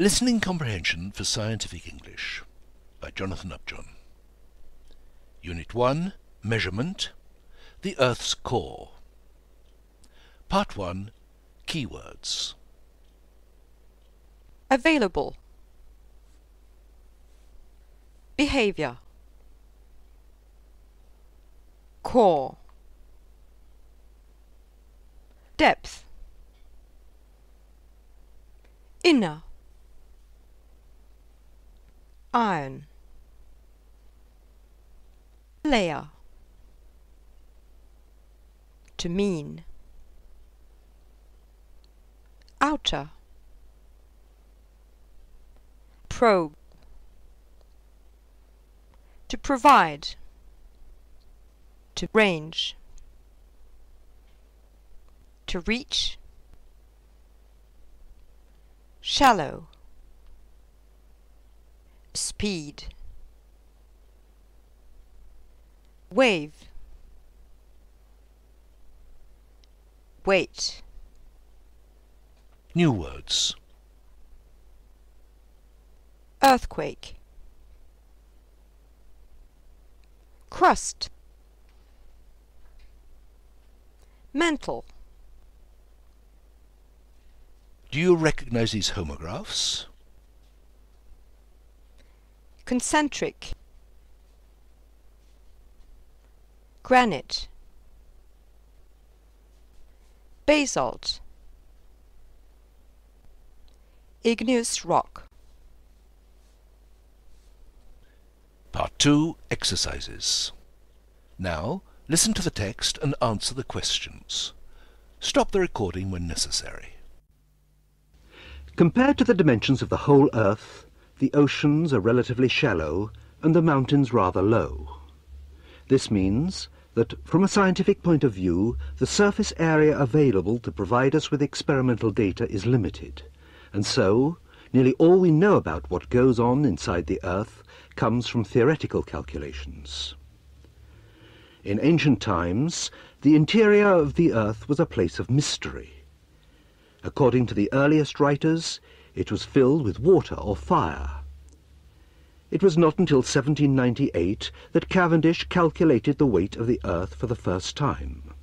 Listening Comprehension for Scientific English by Jonathan Upjohn. Unit 1, Measurement, the Earth's Core. Part 1, Keywords. Available. Behavior. Core. Depth. Inner. Iron. Layer. To mean. Outer. Probe. To provide. To range. To reach. Shallow. Speed. Wave. Weight. New words. Earthquake. Crust. Mantle. Do you recognize these homographs? Concentric. Granite. Basalt. Igneous rock. Part 2, Exercises. Now, listen to the text and answer the questions. Stop the recording when necessary. Compared to the dimensions of the whole Earth, the oceans are relatively shallow and the mountains rather low. This means that, from a scientific point of view, the surface area available to provide us with experimental data is limited, and so nearly all we know about what goes on inside the Earth comes from theoretical calculations. In ancient times, the interior of the Earth was a place of mystery. According to the earliest writers, it was filled with water or fire. It was not until 1798 that Cavendish calculated the weight of the Earth for the first time.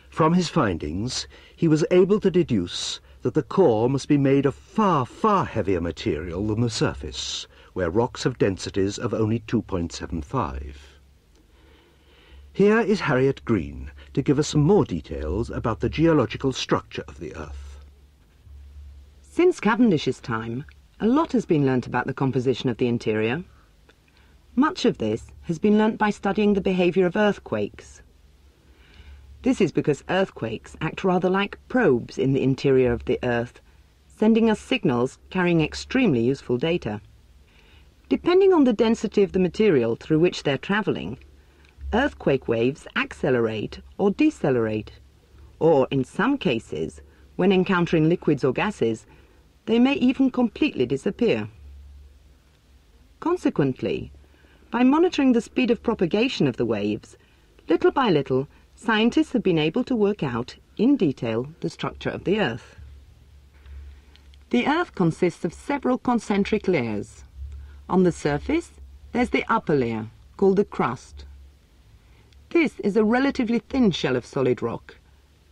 From his findings, he was able to deduce that the core must be made of far, far heavier material than the surface, where rocks have densities of only 2.75. Here is Harriet Green to give us some more details about the geological structure of the Earth. Since Cavendish's time, a lot has been learnt about the composition of the interior. Much of this has been learnt by studying the behaviour of earthquakes. This is because earthquakes act rather like probes in the interior of the Earth, sending us signals carrying extremely useful data. Depending on the density of the material through which they're travelling, earthquake waves accelerate or decelerate, or in some cases, when encountering liquids or gases, they may even completely disappear. Consequently, by monitoring the speed of propagation of the waves, little by little, scientists have been able to work out, in detail, the structure of the Earth. The Earth consists of several concentric layers. On the surface, there's the upper layer, called the crust. This is a relatively thin shell of solid rock,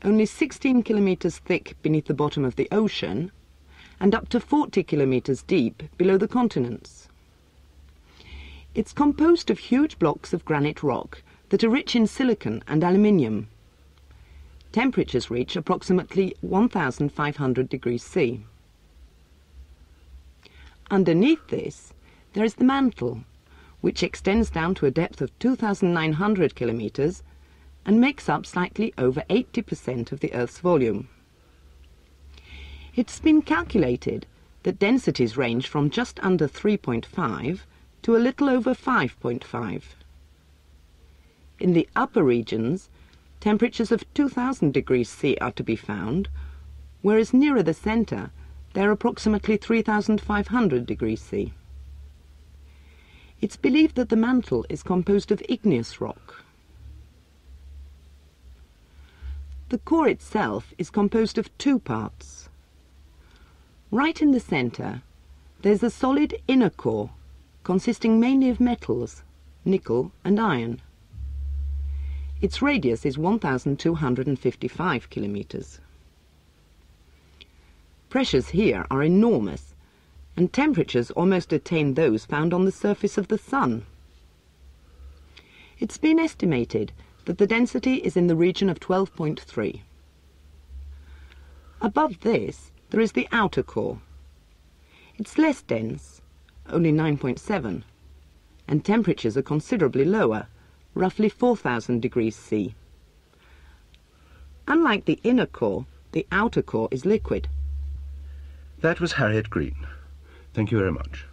only 16 kilometers thick beneath the bottom of the ocean, and up to 40 kilometers deep below the continents. It's composed of huge blocks of granite rock that are rich in silicon and aluminium. Temperatures reach approximately 1,500 degrees C. Underneath this, there is the mantle, which extends down to a depth of 2,900 kilometers and makes up slightly over 80% of the Earth's volume. It's been calculated that densities range from just under 3.5 to a little over 5.5. In the upper regions, temperatures of 2,000 degrees C are to be found, whereas nearer the centre, they're approximately 3,500 degrees C. It's believed that the mantle is composed of igneous rock. The core itself is composed of two parts. Right in the centre, there's a solid inner core consisting mainly of metals, nickel and iron. Its radius is 1,255 kilometres. Pressures here are enormous, and temperatures almost attain those found on the surface of the Sun. It's been estimated that the density is in the region of 12.3. Above this, there is the outer core. It's less dense, only 9.7, and temperatures are considerably lower, roughly 4,000 degrees C. Unlike the inner core, the outer core is liquid. That was Harriet Green. Thank you very much.